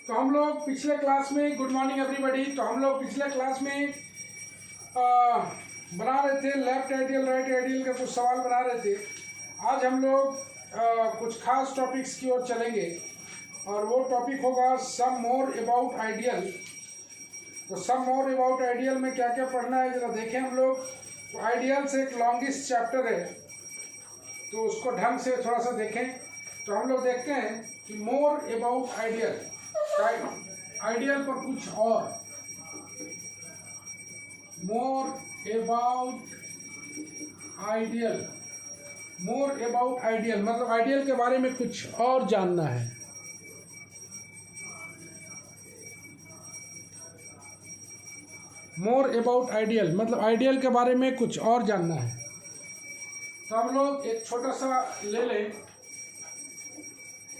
तो हम लोग पिछले क्लास में, गुड मॉर्निंग एवरीबॉडी, तो हम लोग पिछले क्लास में बना रहे थे लेफ्ट आइडियल राइट आइडियल का कुछ सवाल बना रहे थे। आज हम लोग कुछ खास टॉपिक्स की ओर चलेंगे और वो टॉपिक होगा सम मोर अबाउट आइडियल। तो सम मोर अबाउट आइडियल में क्या क्या पढ़ना है जरा देखें हम लोग। तो आइडियल से एक लॉन्गेस्ट चैप्टर है, तो उसको ढंग से थोड़ा सा देखें। तो हम लोग देखते हैं कि मोर अबाउट आइडियल, आइडियल पर कुछ और, more about ideal. More about ideal मतलब आइडियल के बारे में कुछ और जानना है। मोर अबाउट आइडियल मतलब आइडियल के बारे में कुछ और जानना है। तो हम लोग एक छोटा सा ले लें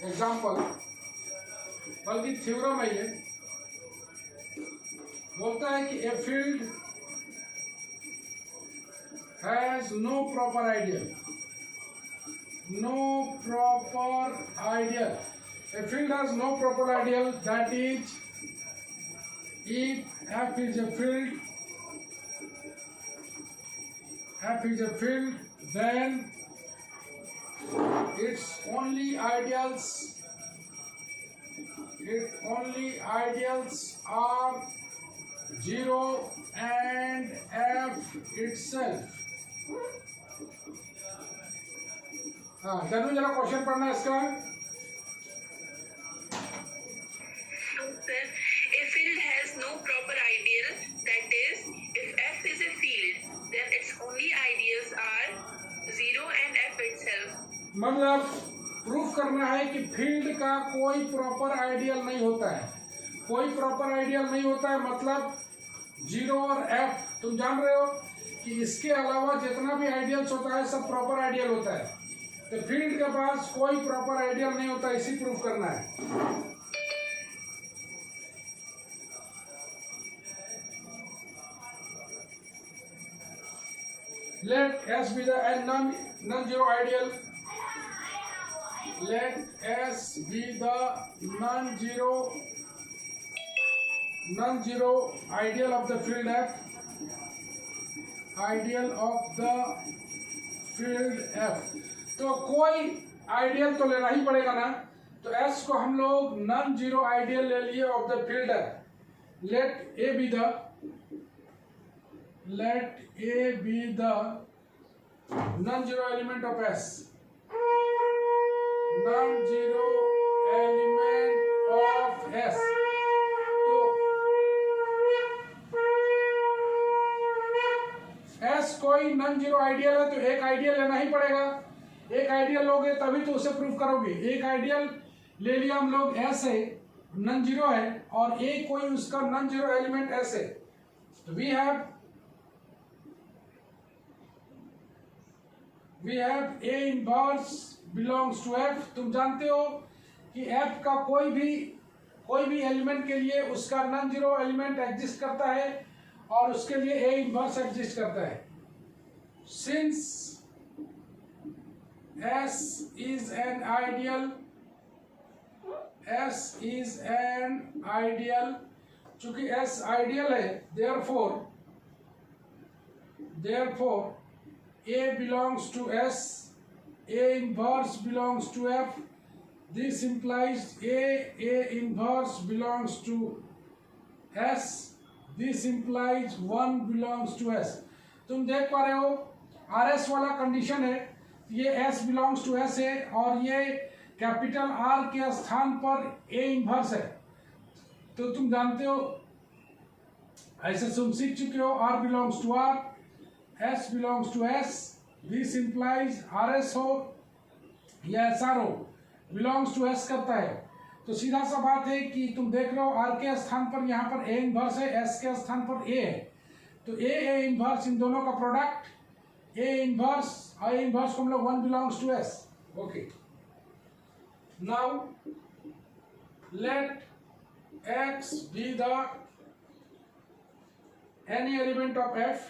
एग्जाम्पल, बल्कि थ्योरम है ये। बोलता है कि a field has no proper ideal, no proper ideal. A field has no proper ideal, that is if F is a field, then its only ideals are 0 and F itself। हाँ, जानू जरा question पढ़ना है इसका। A field has no proper ideal, that is, if F is a field, then its only ideals are 0 and F itself। मतलब proof करना है कि फील्ड का कोई प्रॉपर आइडियल नहीं होता है। कोई प्रॉपर आइडियल नहीं होता है मतलब 0 और F। तुम जान रहे हो कि इसके अलावा जितना भी आइडियल्स होता है सब प्रॉपर आइडियल होता है। तो फील्ड के पास कोई प्रॉपर आइडियल नहीं होता, इसी प्रूफ करना है। Let S be the non-zero ideal. Let S be the non-zero ideal of the field F. Ideal of the field F. तो कोई आइडियल तो लेना ही पड़ेगा ना। तो S को हम लोग non-zero आइडियल ले लिए of the field F. Let A be the non-zero element of S, non-zero element of S। तो S कोई non-zero आइडियल है तो एक आइडियल लेना ही पड़ेगा। एक आइडियल लोगे तभी तो उसे प्रूफ करोगे। एक आइडियल ले लिया हम लोग, S है, non-zero है, और A कोई उसका non-zero एलिमेंट S है। तो we have A inverse belongs to F। तुम जानते हो कि F का कोई भी एलिमेंट के लिए उसका नॉन जीरो एलिमेंट एग्जिस्ट करता है और उसके लिए A इनवर्स एग्जिस्ट करता है। Since S is an ideal, चूंकि S आइडियल है, therefore A belongs to S, A inverse belongs to F. This implies A inverse belongs to S. This implies 1 belongs to S. तुम देख पा रहे हो RS वाला कंडीशन है, ये S belongs to S है और ये कैपिटल R के स्थान पर A इनवर्स है। तो तुम जानते हो, ऐसे तुम सीख चुके हो, R belongs to R, S belongs to S, this implies RS हो या SR हो, belongs to S करता है। तो सीधा सा बात है कि तुम देख रहे हो R के स्थान पर यहाँ पर A इनवर्स है, S के स्थान पर A है। तो A इनवर्स इन दोनों का प्रोडक्ट A इनवर्स को हम लोग 1 belongs to S। Okay, now let X be the any element of F,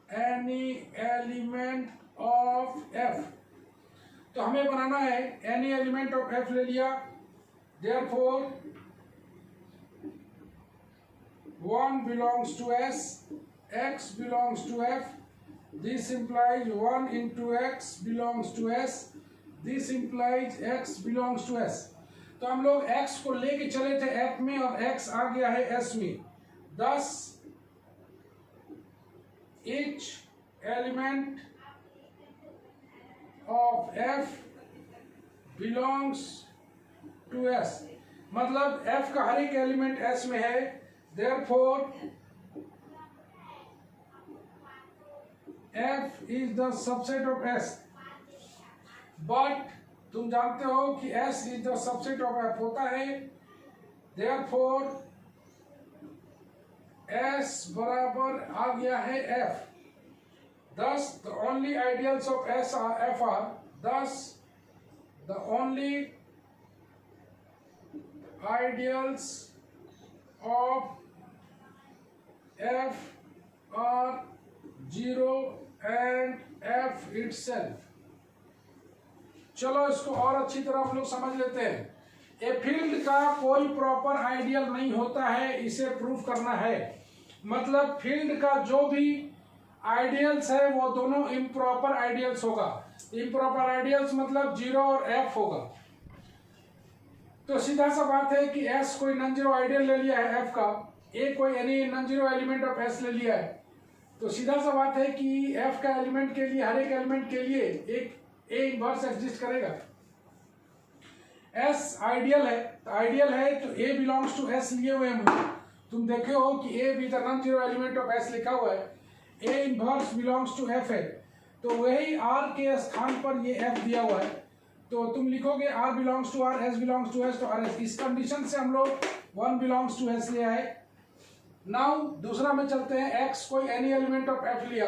any element of F। तो हमें बनाना है एनी एलिमेंट ऑफ F ले लिया, therefore 1 belongs to S, X belongs to F. This implies 1 into X belongs to S. This implies X belongs to S. तो हम लोग X को लेके चले थे F में और X आ गया है S में. Thus each element of F belongs to S. मतलब F का हर एक एलिमेंट S में है. Therefore F is the subset of S. But तुम जानते हो कि S is the subset of F होता है. Therefore S बराबर आ गया है F. Thus the only ideals of S are F are. Thus the only ideals of F are 0 and F itself. चलो इसको और अच्छी तरह हम लोग समझ लेते हैं. ए फील्ड का कोई प्रॉपर आइडियल नहीं होता है, इसे प्रूफ करना है. मतलब फील्ड का जो भी आइडियल्स है वो दोनों इम्प्रॉपर आइडियल्स होगा. इम्प्रॉपर आइडियल्स मतलब 0 और F होगा. तो सीधा सा बात है कि S कोई नॉन जीरो आइडियल ले लिया है F का, A कोई any non zero element of S ले लिया है. तो सीधा सा बात है कि F का एलिमेंट के लिए, हर एक एलिमेंट के लिए एक A इनवर्स एग्जिस्ट करेगा. S आइडियल है, तो आइडियल है तो A बिलोंग्स टू S लिए हुए हम. तुम देखे हो कि A with non zero element of S लिखा हुआ है. A inverse belongs to F है, तो वही R के स्थान पर ये F दिया हुआ है. तो तुम लिखोगे R belongs to R, S belongs to S, तो RS. इस कंडीशन से हम लोग 1 बिलोंग्स टू S लिया है. नाउ दूसरा में चलते हैं. X कोई एनी एलिमेंट ऑफ F लिया.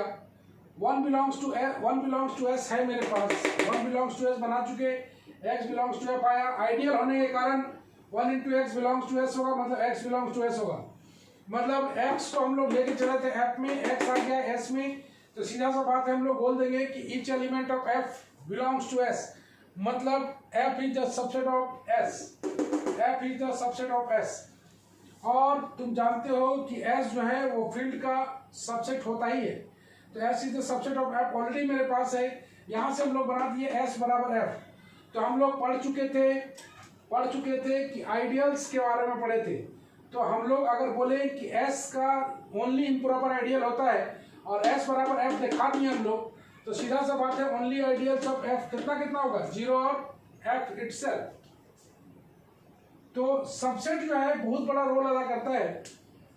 1 बिलोंग्स टू S है मेरे पास. 1 बिलोंग्स टू S बना चुके. X बिलोंग्स टू F आया. आइडियल होने के कारण 1 into X belongs to S होगा, मतलब X बिलोंग्स टू S होगा. मतलब X को हम लोग लेके चले थे F में, X आ गया S में. तो सीधा सा बात है, हम लोग बोल देंगे कि each element of F belongs to S. मतलब F is the subset of S. F is the subset of S. और तुम जानते हो कि S जो है वो फील्ड का सबसेट होता ही है. तो S is the subset of F already मेरे पास है. यहाँ से हम लोग बना दिए S बराबर F. तो हम लोग पढ़ चुके थे कि आइडियल्स के बारे में पढ़े थे. तो हम लोग अगर बोले कि S का ओनली इम्प्रॉपर आइडियल होता है और S बराबर F दिखा दिए हम लोग, तो सीधा सा बात है ओनली आइडियल्स ऑफ F कितना होगा, 0 और F इटसेल्फ. तो सबसेट जो है बहुत बड़ा रोल अदा करता है.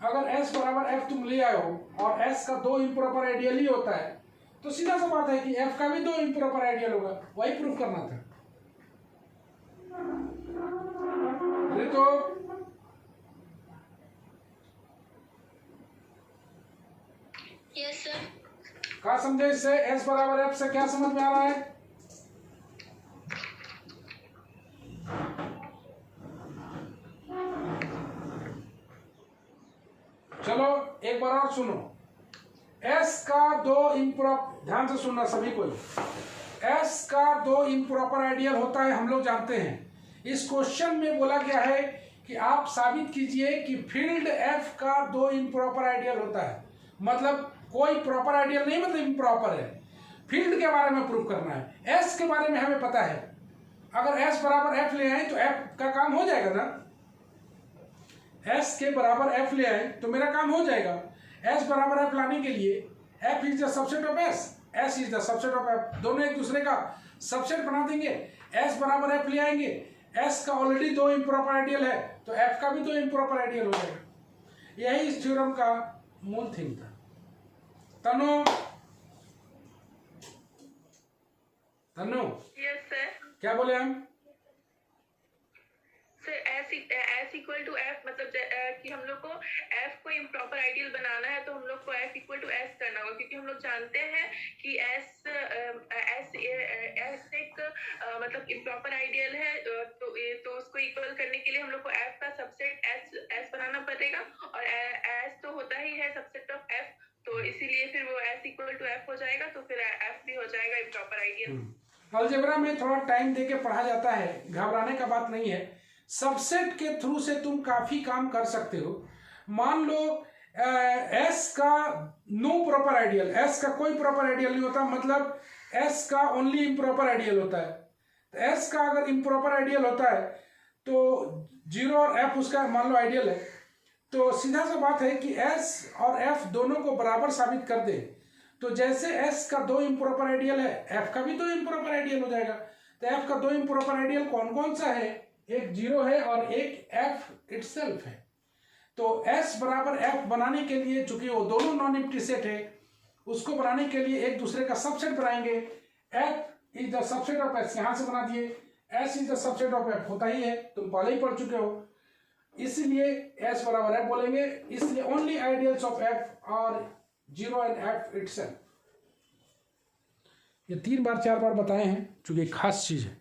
अगर S बराबर F तुम ले आए हो और S का 2 इम्प्रॉपर आइडियल ही होता है, तो सीधा सा बात है कि F का भी 2 इम्प्रॉपर आइडियल होगा. वही प्रूफ करना था. तो यस सर. क्या समझे इससे? S बराबर F से क्या समझ में आ रहा है? चलो एक बार और सुनो. S का 2 इम्प्रॉपर, ध्यान से सुनना सभी कोई. S का 2 इम्प्रॉपर आइडियल होता है, हम लोग जानते हैं. इस क्वेश्चन में बोला गया है कि आप साबित कीजिए कि फील्ड F का 2 इम्प्रॉपर आइडियल होता है. मतलब कोई प्रॉपर आइडियल नहीं, मतलब इम्प्रॉपर है. फील्ड के बारे में प्रूव करना है. S के बारे में हमें पता है. अगर S बराबर F ले आए तो F का काम हो जाएगा ना. S के बराबर F ले आए तो मेरा काम हो जाएगा. S बराबर F लाने के लिए F is the subset of S, S is the subset of F. दोनों एक दूसरे का सबसेट बना देंगे. S बराबर F ले आएंगे. S का ऑलरेडी 2 इम्प्रॉपर आइडियल है, तो F का भी 2 इम्प्रॉपर आइडियल हो जाएगा. यही इस थ्योरम का मूल थीम था. Tanu yes sir. क्या बोले हम? Sir S equal to F, मतलब कि हम लोग को F को इम्प्रॉपर आइडियल बनाना है तो हम लोग को F इक्वल टू S करना होगा, क्योंकि हम लोग जानते हैं कि S एक मतलब इम्प्रॉपर आइडियल है. तो उसको इक्वल करने के लिए हम लोग को F का सबसेट S बनाना पड़ेगा, और S तो होता ही है सबसेट ऑफ F. तो इसीलिए फिर वो S इक्वल टू F हो जाएगा, तो फिर F भी हो जाएगा इम्प्रॉपर आइडियल. अलजेब्रा में थोड़ा टाइम देके पढ़ा जाता है, घबराने का बात नहीं है. सबसेट के थ्रू से तुम काफी काम कर सकते हो. मान लो एस का नो प्रॉपर आइडियल, एस का कोई प्रॉपर आइडियल नहीं होता, मतलब एस का ओनली इम्प्रॉपर आइडियल होता है। तो एस का अगर इम्प्रॉपर आइडियल होता है तो जीरो और एफ उसका मान लो आइडियल है, तो सीधा सा बात है कि एस और एफ दोनों को बराबर साबित कर दे, तो जैसे एस का दो इम्प्रॉपर आइडियल है, एफ का भी दो इम्प्रॉपर आइडियल हो जाएगा। तो एफ का दो इम्प्रॉपर आइडियल कौन कौन सा है? एक जीरो है और एक एफ इटसेल्फ है। तो एस बराबर एफ बनाने के लिए, चूंकि वो दोनों नॉन एम्प्टी सेट है, उसको बनाने के लिए एक दूसरे का सबसेट बनाएंगे। F is the subset of S, यहां से बना दिए, S is the subset of F, होता ही है, तुम पहले ही पढ़ चुके हो, इसलिए एस बराबर एफ बोलेंगे। इसलिए only ideals of F R zero and F itself. ये 3 बार 4 बार बताए हैं, चूंकि खास चीज है।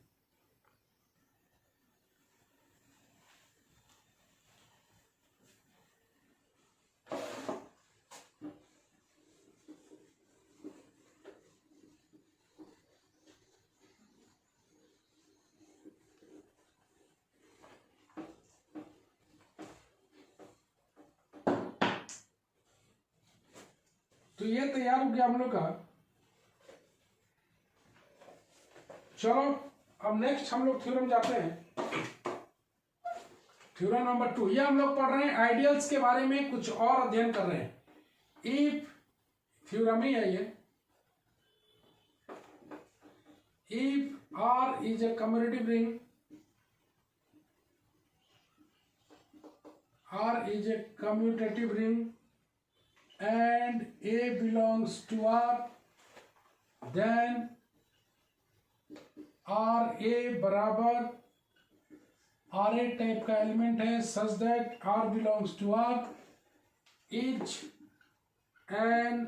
तो ये तैयार हो गया हम लोग का। चलो अब नेक्स्ट हम लोग थ्योरम जाते हैं। थ्योरम नंबर 2, ये हम लोग पढ़ रहे हैं आइडियल्स के बारे में, कुछ और अध्ययन कर रहे हैं। इफ थ्योरम ही है ये, if R is a commutative ring, R is a commutative ring and A belongs to R, then RA बराबर RA टाइप का एलिमेंट है such that R belongs to R is an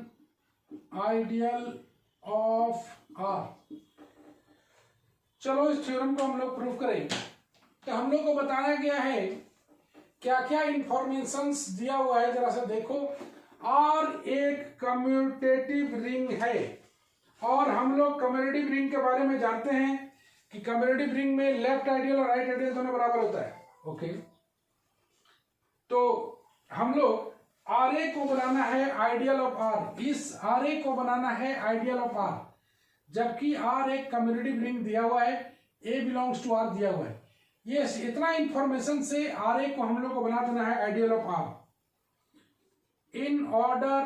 ideal of R। चलो इस theorem को हम लोग prove करें। तो हम लोग को बताया गया है क्या क्या इंफॉर्मेशंस दिया हुआ है, जरा सा देखो। और एक कम्यूटेटिव रिंग है, और हम लोग कम्यूटेटिव रिंग के बारे में जानते हैं कि कम्यूटेटिव रिंग में लेफ्ट आइडियल और राइट आइडियल दोनों बराबर होता है। ओके, तो हम लोग आर ए को बनाना है आइडियल ऑफ आर, इस आर ए को बनाना है आइडियल ऑफ आर, जबकि आर एक कम्यूटेटिव रिंग दिया हुआ है, ए बिलोंग्स टू आर दिया हुआ है। ये इतना इंफॉर्मेशन से आर ए को हम लोग को बना देना है ideal of R. In order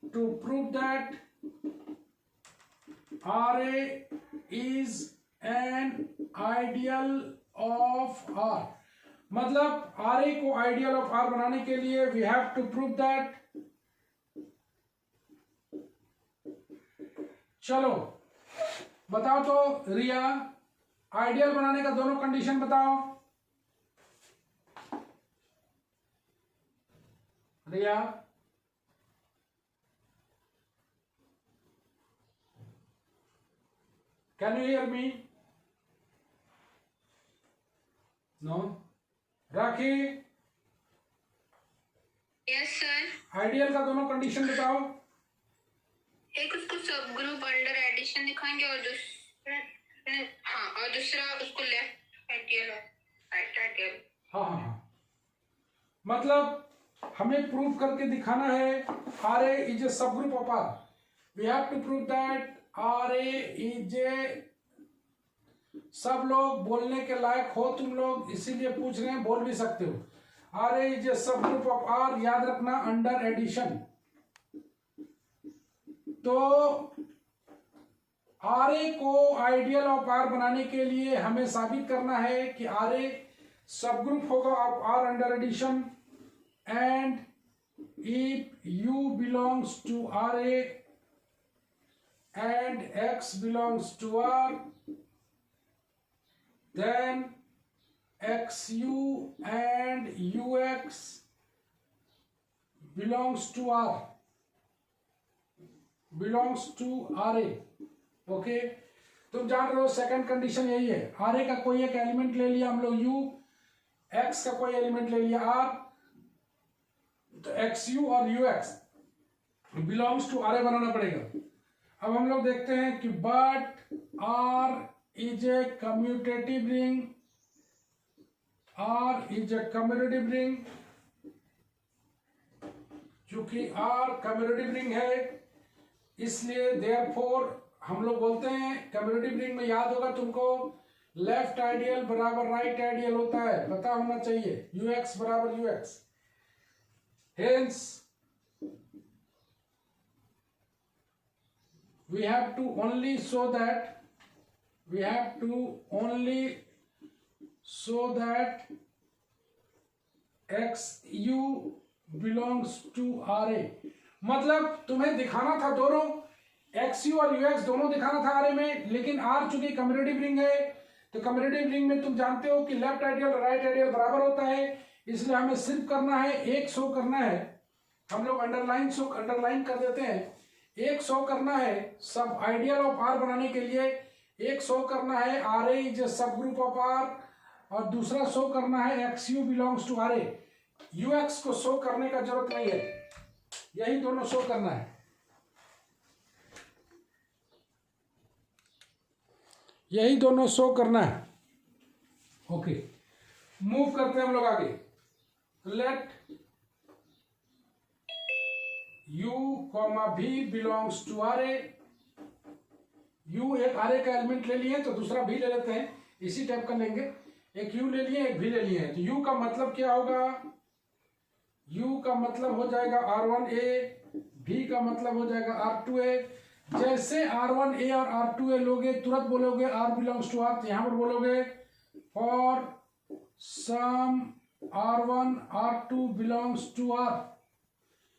to prove that RA is an ideal of R, मतलब RA को आइडियल ऑफ R बनाने के लिए we have to prove that। चलो बताओ तो रिया, आइडियल बनाने का दोनों कंडीशन बताओ। रिया, can you hear me? No? Rakhi, yes sir. Ideal का दोनों कंडीशन बताओ। एक उसको सब ग्रुप अंडर एडिशन दिखाएंगे और दूसरा उसको लेफ्ट आइडियल और राइट आइडियल। हाँ, मतलब हमें प्रूव करके दिखाना है are A is A subgroup of R. We have to prove that R A is ए, सब लोग बोलने के लायक हो तुम लोग, इसीलिए पूछ रहे हैं, बोल भी सकते हो। Are A is A subgroup of are, याद रखना अंडर एडिशन। तो आर ए को आइडियल ऑफ आर बनाने के लिए हमें साबित करना है कि आर ए सब ग्रुप होगा of R under addition, and if U belongs to RA and X belongs to R, then XU and UX belongs to R, belongs to RA। Okay, तुम जान रहे हो सेकंड कंडीशन यही है। RA का कोई एक एलिमेंट ले लिया हम लोग U, X का कोई एलिमेंट ले लिया R, तो x u or u x belongs to R ए बनाना पड़ेगा। अब हम लोग देखते हैं कि but R is a commutative ring, R is a commutative ring चूंकि आर कम्यूटेटिव रिंग है इसलिए देयरफॉर हम लोग बोलते हैं कम्यूटेटिव रिंग में, याद होगा तुमको, लेफ्ट आइडियल बराबर राइट आइडियल होता है, पता होना चाहिए, यूएक्स बराबर UX. Hence we have to only show that XU belongs to RA। मतलब तुम्हें दिखाना था दोनों XU और UX दोनों दिखाना था RA में, लेकिन R चूंकि कम्यूटेटिव रिंग है तो कम्यूटेटिव रिंग में तुम जानते हो कि लेफ्ट आइडियल और राइट आइडियल बराबर होता है, इसलिए हमें सिर्फ करना है एक शो करना है। हम लोग अंडरलाइन कर देते हैं, एक शो करना है सब आइडियल ऑफ आर बनाने के लिए, एक शो करना है are A is A subgroup of are, और दूसरा शो करना है X U belongs to R A. U X को शो करने का जरूरत नहीं है, यही दोनों शो करना है, यही दोनों शो करना है। ओके, मूव करते हैं हम लोग आगे। Let u, v belongs to R A. u एक आर ए का एलिमेंट ले लिए तो दूसरा v ले लेते हैं, इसी टाइप का लेंगे, एक u ले लिए एक v ले लिए, तो u का मतलब क्या होगा, u का मतलब हो जाएगा r1a, v का मतलब हो जाएगा r2a। जैसे r1a और r2a लोगे तुरंत बोलोगे r बिलोंग्स टू r, तो यहां पर बोलोगे for some r1 r2 belongs to r।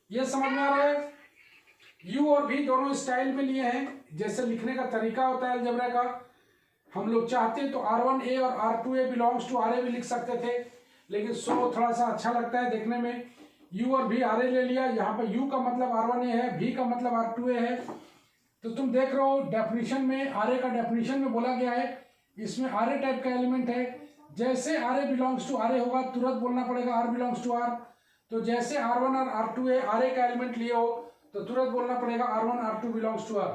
ये समझ में आ रहा है। u और v दोनों स्टाइल में लिए हैं, जैसे लिखने का तरीका होता है अलजेब्रा का, हम लोग चाहते तो r1a और r2a बिलोंग्स टू r भी लिख सकते थे, लेकिन शो थोड़ा सा अच्छा लगता है देखने में। u और v r ले लिया, यहाँ पर u का मतलब r1a है, v का मतलब r2a है। तो तुम देख रहे हो डेफिनेशन में, r का डेफिनेशन में बोला गया है, इसमें r टाइप का एलिमेंट है, जैसे r बिलोंग्स टू r होगा तुरंत बोलना पड़ेगा r बिलोंग्स टू r। तो जैसे r1 और r2 है, r का एलिमेंट लिए हो तो तुरंत बोलना पड़ेगा r1 r2 belongs to r।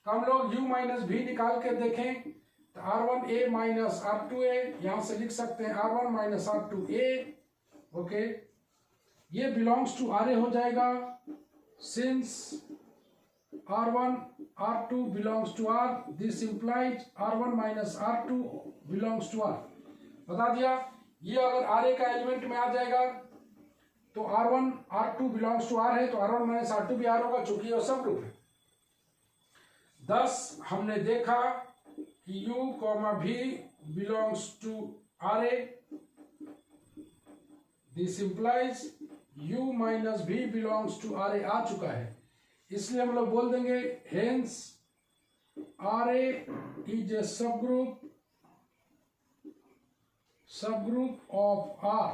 तो हम लोग u माइनस v निकाल के देखें तो r1a माइनस r2a, यहां से लिख सकते हैं r1 माइनस r2a। ओके, ये बिलोंग्स टू r हो जाएगा, since r1 r2 belongs to r, this implies r1 minus r2 belongs to r। बता दिया, ये अगर r का एलिमेंट में आ जाएगा तो r1 r2 belongs to r है, तो r1 माइनस r2 भी r होगा, चूंकि ये सब ग्रुप है। thus हमने देखा कि u, v belongs to r a, this implies u minus v belongs to r a आ चुका है, इसलिए हम लोग बोल देंगे hence r a is A subgroup of r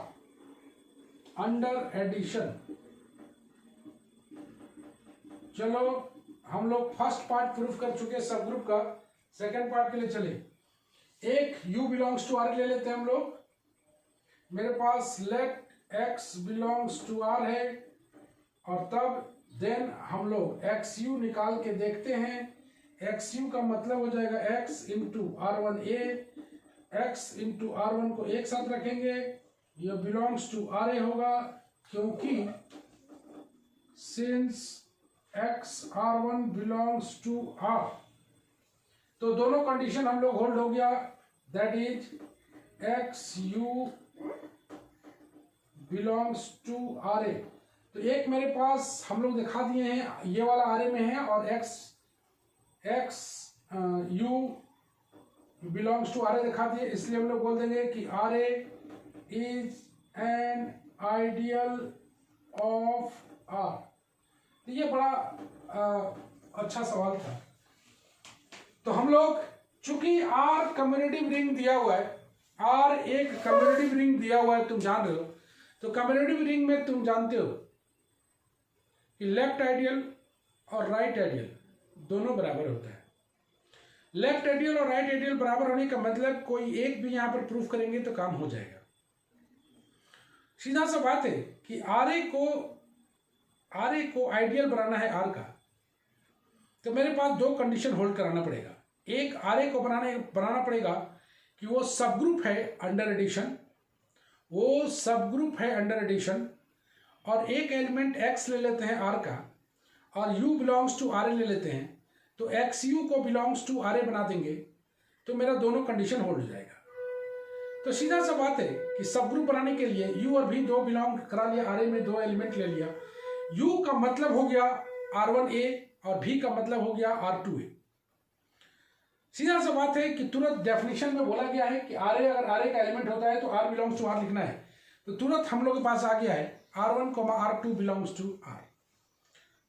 under addition. चलो हम लोग फर्स्ट पार्ट प्रूफ कर चुके सब ग्रुप का, सेकंड पार्ट के लिए चले। एक u बिलोंग्स टू r ले लेते हैं हम लोग, मेरे पास let x belongs to r है, और तब देन हम लोग xu निकाल के देखते हैं। xu का मतलब हो जाएगा x into r1a, x into r1 को एक साथ रखेंगे, ये बिलोंग्स टू r a होगा, क्योंकि since x r1 belongs to r, तो दोनों कंडीशन हम लोग होल्ड हो गया, that is xu belongs to r a। तो एक मेरे पास हम लोग दिखा दिए हैं, ये वाला r a में है, और u belongs to r a दिखा दिए, इसलिए हम लोग बोल देंगे कि r a is an ideal of r। तो ये बड़ा अच्छा सवाल था। तो हम लोग चूंकि r कम्यूटेटिव रिंग दिया हुआ है, r एक कम्यूटेटिव रिंग दिया हुआ है, तुम जान रहे हो, तो कम्यूटेटिव रिंग में तुम जानते हो कि लेफ्ट आइडियल और राइट आइडियल दोनों बराबर होता है। लेफ्ट आइडियल और राइट आइडियल बराबर होने का मतलब कोई एक भी यहां पर प्रूफ करेंगे तो काम हो जाएगा। सीधा सा बात है कि आर ए को आइडियल बनाना है r का, तो मेरे पास दो कंडीशन होल्ड कराना पड़ेगा। एक, आर ए को बनाना पड़ेगा कि वो सब ग्रुप है अंडर एडिशन, और एक एलिमेंट x ले लेते हैं r का और u बिलोंग्स टू RA ले लेते हैं, तो XU को बिलोंग्स टू RA बना देंगे तो मेरा दोनों कंडीशन होल्ड हो जाएगा। तो सीधा सा बात है कि सब ग्रुप बनाने के लिए u और v दो बिलोंग करा लिया, RA में दो एलिमेंट ले लिया, u का मतलब हो गया R1A और v का मतलब हो गया R2A। सीधा सा बात है कि तुरंत डेफिनेशन में बोला गया है कि RA अगर RA का एलिमेंट होता है तो R बिलोंग्स टू R लिखना है, तो तुरंत हम लोग के पास आ गया है R1, R2 belongs to R।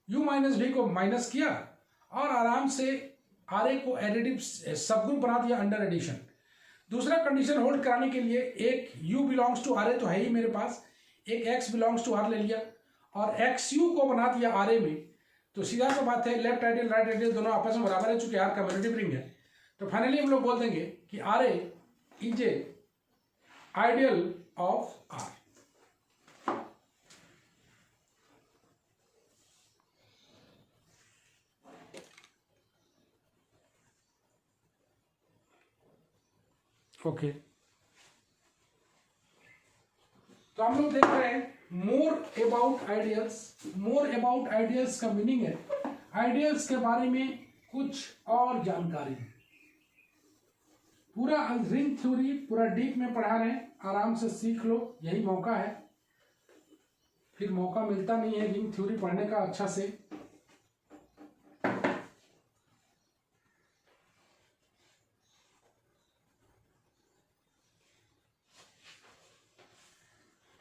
u minus v को माइनस किया और आराम से RA को एडिटिव सब ग्रुप बना दिया अंडर एडिशन। दूसरा कंडीशन होल्ड कराने के लिए एक u बिलोंग्स टू RA तो है ही मेरे पास, एक x बिलोंग्स टू R ले लिया और XU को बना दिया RA में। तो सीधा सा बात है लेफ्ट आइडियल राइट आइडियल दोनों आपस में बराबर है, चूंकि R कम्युनिटी रिंग है। तो फाइनली हम लोग बोल देंगे कि RA is a ideal of R। Okay तो हम लोग देख रहे हैं more about ideals. More about ideals का मीनिंग है आइडियल्स के बारे में कुछ और जानकारी। पूरा रिंग थ्योरी पूरा डीप में पढ़ा रहे हैं, आराम से सीख लो, यही मौका है। फिर मौका मिलता नहीं है रिंग थ्योरी पढ़ने का अच्छा से।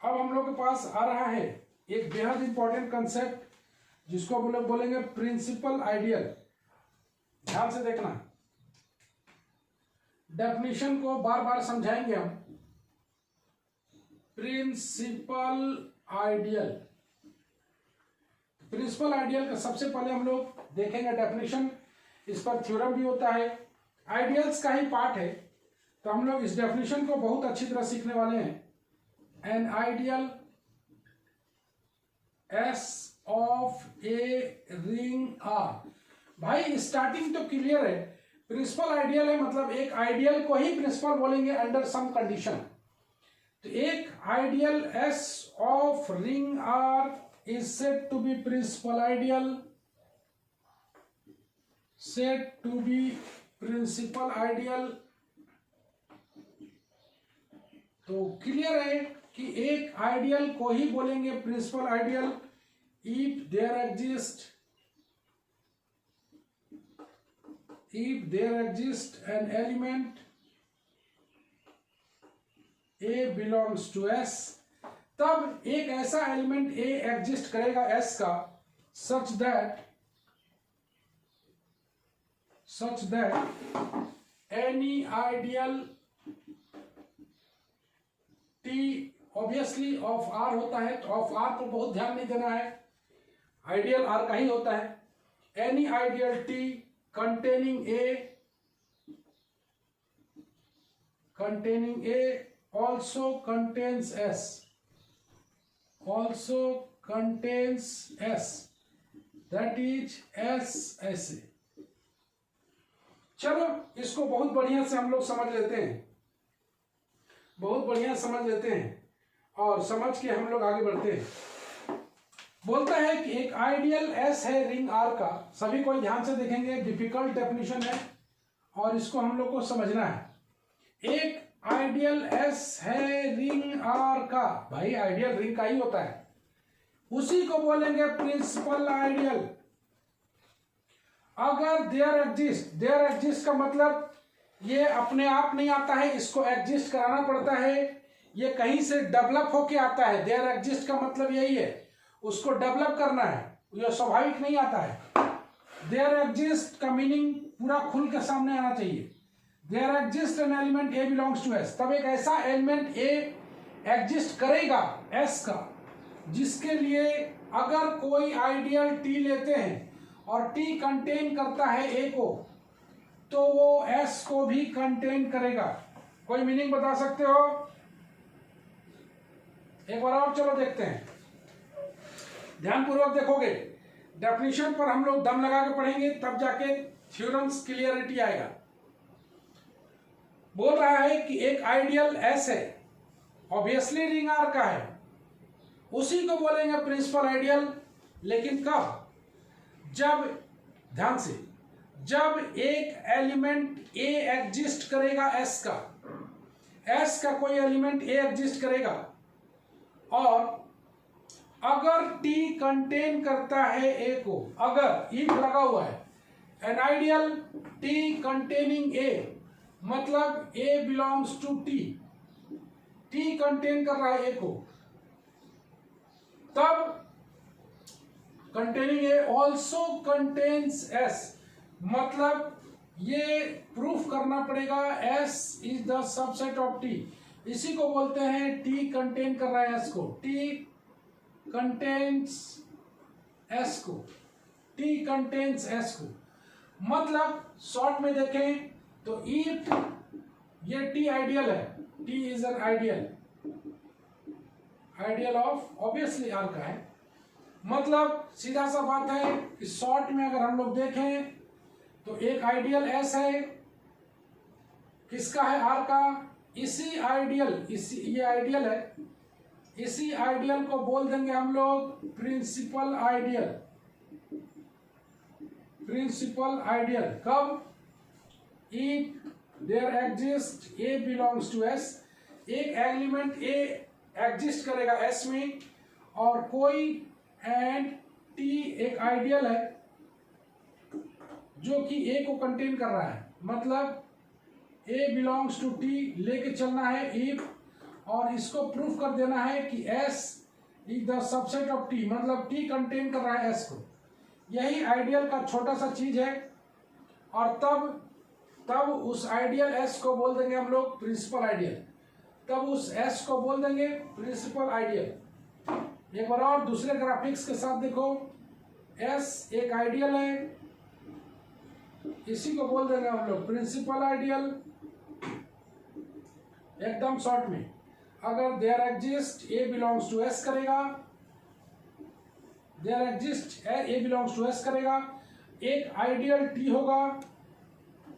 अब हम लोग के पास आ रहा है एक बेहद इंपॉर्टेंट कंसेप्ट जिसको हम लोग बोलेंगे प्रिंसिपल आइडियल। ध्यान से देखना, डेफिनेशन को बार बार समझाएंगे हम। प्रिंसिपल आइडियल, प्रिंसिपल आइडियल का सबसे पहले हम लोग देखेंगे डेफिनेशन, इस पर थ्योरम भी होता है, आइडियल्स का ही पार्ट है। तो हम लोग इस डेफिनेशन को बहुत अच्छी तरह सीखने वाले हैं। An ideal S of a ring R। भाई स्टार्टिंग तो क्लियर है, प्रिंसिपल आइडियल है मतलब एक आइडियल को ही प्रिंसिपल बोलेंगे अंडर सम कंडीशन। तो एक ideal S of ring R is said to be principal ideal, said to be principal ideal। तो क्लियर है कि एक आइडियल को ही बोलेंगे principal ideal if there exist an element A belongs to S। तब एक ऐसा एलिमेंट A एग्जिस्ट करेगा S का such that any ideal T obviously of R होता है, तो ऑफ R को बहुत ध्यान नहीं देना है, आइडियल R का ही होता है। Any ideal T containing A also contains S, that is S ऐसे। चलो इसको बहुत बढ़िया से हम लोग समझ लेते हैं, बहुत बढ़िया समझ लेते हैं और समझ के हम लोग आगे बढ़ते हैं। बोलता है कि एक आइडियल S है रिंग R का, सभी कोई ध्यान से देखेंगे, डिफिकल्ट डेफिनेशन है और इसको हम लोग को समझना है। एक आइडियल S है रिंग R का, भाई आइडियल रिंग का ही होता है, उसी को बोलेंगे प्रिंसिपल आइडियल। अगर देयर एग्जिस्ट का मतलब ये अपने आप नहीं आता है, इसको एग्जिस्ट कराना पड़ता है, ये कहीं से डेवलप होके आता है। देयर एग्जिस्ट का मतलब यही है, उसको डेवलप करना है, ये स्वाभाविक नहीं आता है। देयर एग्जिस्ट का मीनिंग पूरा खुल के सामने आना चाहिए। There exist an element A belongs to S, तब एक ऐसा एलिमेंट A एग्जिस्ट करेगा S का जिसके लिए अगर कोई आइडियल T लेते हैं और T कंटेन करता है A को, तो वो S को भी कंटेन करेगा। कोई मीनिंग बता सकते हो? एक बार और चलो देखते हैं, ध्यानपूर्वक देखोगे, डेफिनेशन पर हम लोग दम लगा के पढ़ेंगे, तब जाके थ्योरम्स क्लियरिटी आएगा। बोल रहा है कि एक आइडियल S है, ऑब्वियसली रिंग R का है, उसी को बोलेंगे प्रिंसिपल आइडियल। लेकिन कब? जब, ध्यान से, जब एक एलिमेंट ए एग्जिस्ट करेगा, एस का कोई एलिमेंट ए एग्जिस्ट करेगा, और अगर टी कंटेन करता है ए को, अगर इफ लगा हुआ है, an ideal T containing a, मतलब a belongs to T, T contain कर रहा है ए को, तब containing a also contains S, मतलब ये प्रूफ करना पड़ेगा S is the subset of T. इसी को बोलते हैं टी कंटेन कर रहा है एस को, टी कंटेन्स एस को, टी कंटेन्स एस को। मतलब शॉर्ट में देखें तो इफ ये टी आइडियल है, T is an ideal, ideal of obviously R का है, मतलब सीधा सा बात है कि शॉर्ट में अगर हम लोग देखें तो एक आइडियल एस है, किसका है? आर का। इसी आइडियल, ये आइडियल है, इसी आइडियल को बोल देंगे हम लोग प्रिंसिपल आइडियल। प्रिंसिपल आइडियल कब? If there exist A belongs to S, एक एलिमेंट ए एग्जिस्ट करेगा एस में, और कोई एंड टी एक आइडियल है जो कि ए को कंटेन कर रहा है, मतलब ए बिलोंग्स टू टी लेके चलना है इफ, और इसको प्रूफ कर देना है कि S is the subset of T, मतलब टी कंटेन कर रहा है एस को। यही आइडियल का छोटा सा चीज है, और तब उस आइडियल एस को बोल देंगे हम लोग प्रिंसिपल आइडियल, तब उस एस को बोल देंगे प्रिंसिपल आइडियल। एक बार और दूसरे ग्राफिक्स के साथ देखो, एस एक आइडियल है, इसी को बोल देंगे हम लोग प्रिंसिपल आइडियल। एकदम शॉर्ट में, अगर there exist A belongs to S करेगा, there exist A belongs to S करेगा, एक आइडियल टी होगा,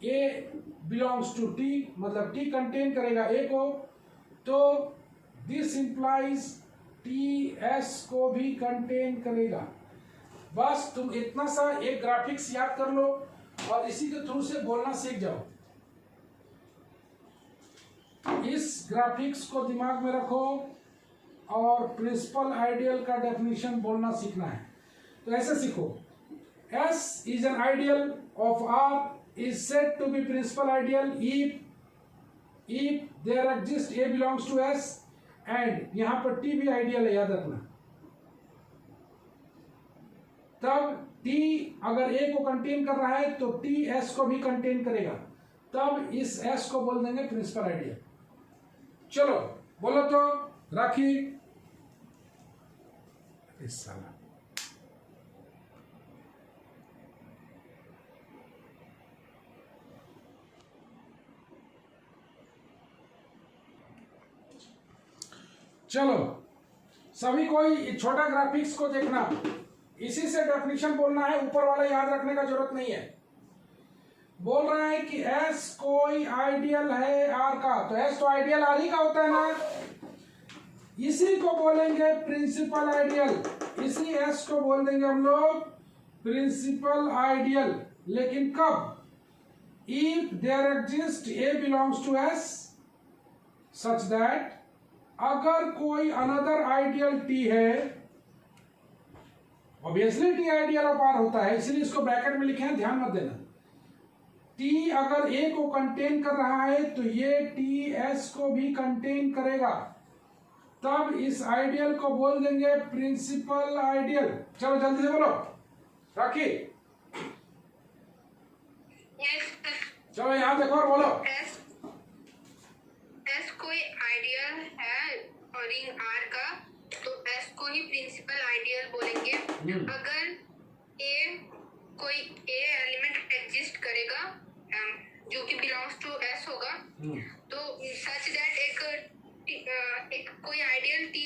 ए बिलोंग्स टू टी, मतलब टी कंटेन करेगा ए को, तो दिस इंप्लाइज टी एस को भी कंटेन करेगा। बस तुम इतना सा एक ग्राफिक्स याद कर लो और इसी के थ्रू से बोलना सीख जाओ। इस ग्राफिक्स को दिमाग में रखो और प्रिंसिपल आइडियल का डेफिनेशन बोलना सीखना है। तो ऐसे सीखो, S is an ideal of R is said to be principal ideal if there exists A belongs to S and यहाँ पर T भी आइडियल है, याद रखना। तब T अगर A को कंटेन कर रहा है तो T S को भी कंटेन करेगा, तब इस S को बोल देंगे प्रिंसिपल आइडियल। चलो बोलो तो, राखी इस साला चलो सभी कोई छोटा ग्राफिक्स को देखना, इसी से डेफिनेशन बोलना है, ऊपर वाला याद रखने का जरूरत नहीं है। बोल रहा है कि S कोई आइडियल है R का, तो S तो आइडियल R ही का होता है ना, इसी को बोलेंगे प्रिंसिपल आइडियल, इसी S को बोल देंगे हम लोग प्रिंसिपल आइडियल। लेकिन कब? If there exist A belongs to S such that, अगर कोई अनदर आइडियल T है, obviously T ideal of R होता है, इसलिए इसको ब्रैकेट में लिखे हैं, ध्यान मत देना। T अगर A को कंटेन कर रहा है तो ये T S को भी कंटेन करेगा, तब इस आइडियल को बोल देंगे प्रिंसिपल आइडियल। चलो जल्दी से बोलो, राखी चलो यहाँ देखो और बोलो। S कोई आइडियल है और रिंग R का, तो S को ही प्रिंसिपल आइडियल बोलेंगे। अगर कोई A एलिमेंट एग्जिस्ट करेगा जो कि बिलोंग्स टू S होगा, तो सच दैट एक कोई आइडियल T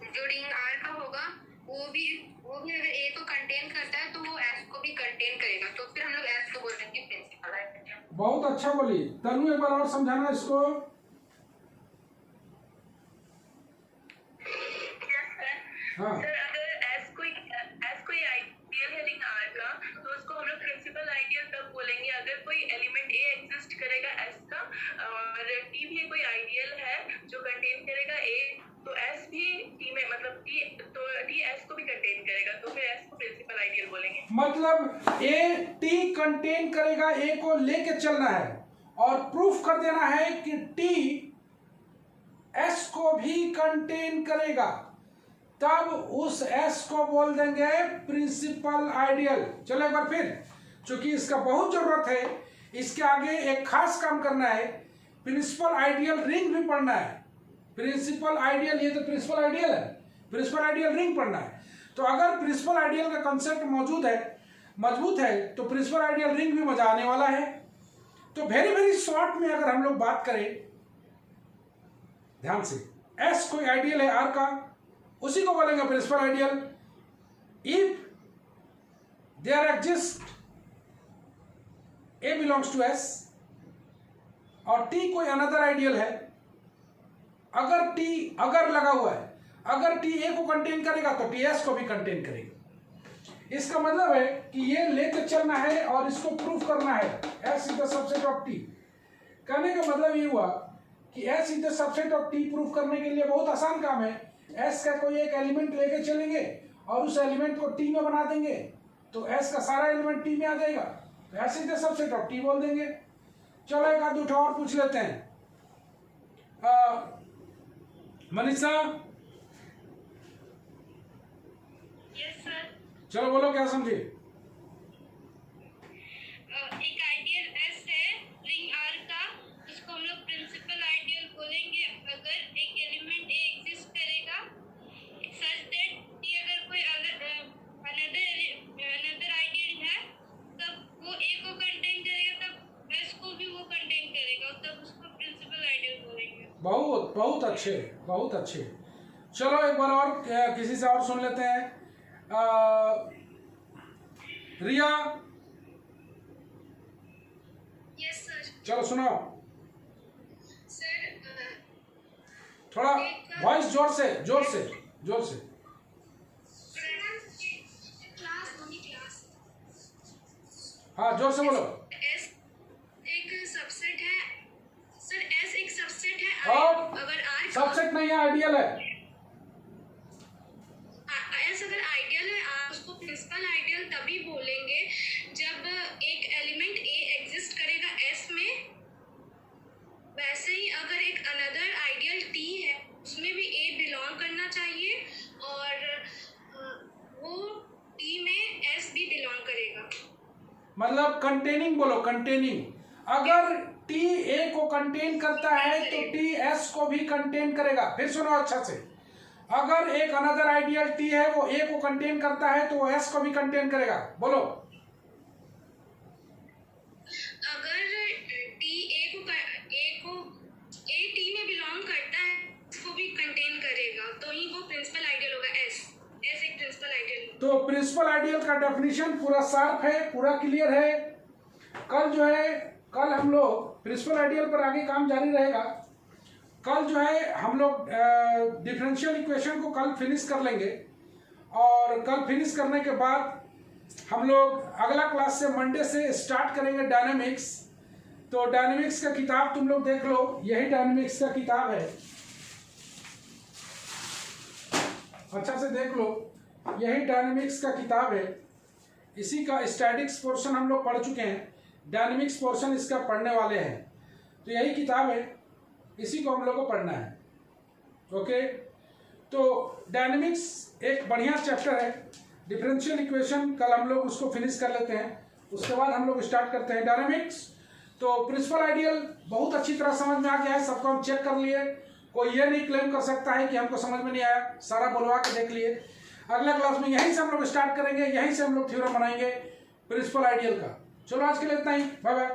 जो रिंग R का होगा, वो भी अगर A को कंटेन करता है तो वो S को भी कंटेन करेगा, तो फिर हम लोग S को बोल देंगे प्रिंसिपल आइडियल। बहुत अच्छा बोली तनु, एक बार और समझाना इसको। हाँ सर अगर एस कोई आइडियल है रिंग आर का, तो उसको हम लोग प्रिंसिपल आइडियल तब बोलेंगे अगर कोई एलिमेंट ए एग्जिस्ट करेगा एस का, और टी भी कोई आइडियल है जो कंटेन करेगा ए, तो एस भी टी में मतलब टी एस को भी कंटेन करेगा, तो फिर एस को प्रिंसिपल आइडियल बोलेंगे। मतलब ए टी कंटेन करेगा, ए को लेके चलना है और प्रूफ कर देना है कि टी एस को भी कंटेन करेगा, तब उस एस को बोल देंगे प्रिंसिपल आइडियल। चलो एक बार फिर, चूंकि इसका बहुत जरूरत है, इसके आगे एक खास काम करना है, प्रिंसिपल आइडियल रिंग भी पढ़ना है। प्रिंसिपल आइडियल, ये तो प्रिंसिपल आइडियल है, प्रिंसिपल आइडियल रिंग पढ़ना है। तो अगर प्रिंसिपल आइडियल का कंसेप्ट मौजूद है, मजबूत है, तो प्रिंसिपल आइडियल रिंग भी मजा आने वाला है। तो वेरी वेरी शॉर्ट में अगर हम लोग बात करें ध्यान से, एस कोई आइडियल है आर का, उसी को बोलेंगे principal ideal. If there exist A belongs to S और टी कोई अनदर आइडियल है, अगर टी अगर लगा हुआ है, अगर टी ए को कंटेन करेगा तो टी एस को भी कंटेन करेगा। इसका मतलब है कि ये लेके चलना है और इसको प्रूफ करना है, S is the subset of T. कहने का मतलब ये हुआ कि S is the subset of T proof करने के लिए बहुत आसान काम है। एस का कोई एक एलिमेंट लेके चलेंगे और उस एलिमेंट को टी में बना देंगे, तो एस का सारा एलिमेंट टी में आ जाएगा, तो S is the subset of T बोल देंगे। चलो एक आध उठा और पूछ लेते हैं। Manisha, yes sir. चलो बोलो क्या समझे। एक आइडियल एस है रिंग आर का, इसको हम लोग प्रिंसिपल आइडियल बोलेंगे अगर एक एलिमेंट ए एग्जिस्ट करेगा सच दैट टी अगर कोई अनदर आइडियल है तब वो ए को कंटेन करेगा, तब एस को भी वो कंटेन करेगा, तब उसको प्रिंसिपल आइडियल बोलेंगे। बहुत बहुत अच्छे, बहुत अच्छे। चलो एक बार और किसी से और सुन लेते हैं। रिया, यस सर। चलो सुनाओ सर थोड़ा, वॉइस जोर से जोर से जोर से। हाँ जोर से बोलो। एस एक सबसेट है सर, एस एक सबसेट है और अगर आर सबसेट नहीं है, आइडियल है। एस अगर आइडियल है, आप उसको प्रिंसिपल आइडियल तभी बोलेंगे जब एक एलिमेंट ए एग्जिस्ट करेगा एस में। वैसे ही अगर एक अनदर आइडियल टी है उसमें भी ए बिलोंग करना चाहिए और वो टी में एस भी बिलोंग करेगा। मतलब कंटेनिंग बोलो, कंटेनिंग। अगर टी ए को कंटेन करता है तो टी एस को भी कंटेन करेगा। फिर सुनो अच्छा से, अगर एक अनदर आइडियल टी है वो ए को कंटेन करता है तो वो एस को भी कंटेन करेगा। बोलो। अगर टी ए टी में बिलोंग करता है उसको भी कंटेन करेगा, तो ही वो प्रिंसिपल आइडियल होगा। एस एक प्रिंसिपल आइडियल। तो प्रिंसिपल आइडियल का डेफिनेशन पूरा शार्प है, पूरा क्लियर है। कल जो है, कल हम लोग प्रिंसिपल आइडियल पर आगे काम जारी रहेगा। कल जो है हम लोग डिफरेंशियल इक्वेशन को कल फिनिश कर लेंगे, और कल फिनिश करने के बाद हम लोग अगला क्लास से मंडे से स्टार्ट करेंगे डायनेमिक्स। तो डायनेमिक्स का किताब तुम लोग देख लो, यही डायनेमिक्स का किताब है, अच्छा से देख लो, यही डायनेमिक्स का किताब है। इसी का स्टैटिक्स पोर्शन हम लोग पढ़ चुके हैं, डायनेमिक्स पोर्शन इसका पढ़ने वाले हैं। तो यही किताब है, इसी को हम लोग को पढ़ना है। ओके, तो डायनेमिक्स एक बढ़िया चैप्टर है। डिफरेंशियल इक्वेशन कल हम लोग उसको फिनिश कर लेते हैं, उसके बाद हम लोग स्टार्ट करते हैं डायनेमिक्स। तो प्रिंसिपल आइडियल बहुत अच्छी तरह समझ में आ गया है, सबको हम चेक कर लिए। कोई ये नहीं क्लेम कर सकता है कि हमको समझ में नहीं आया, सारा बुलवा के देख लिए। अगला क्लास में यहीं से हम लोग स्टार्ट करेंगे, यहीं से हम लोग थ्योरम बनाएंगे प्रिंसिपल आइडियल का। चलो आज के लिए इतना ही, बाय बाय।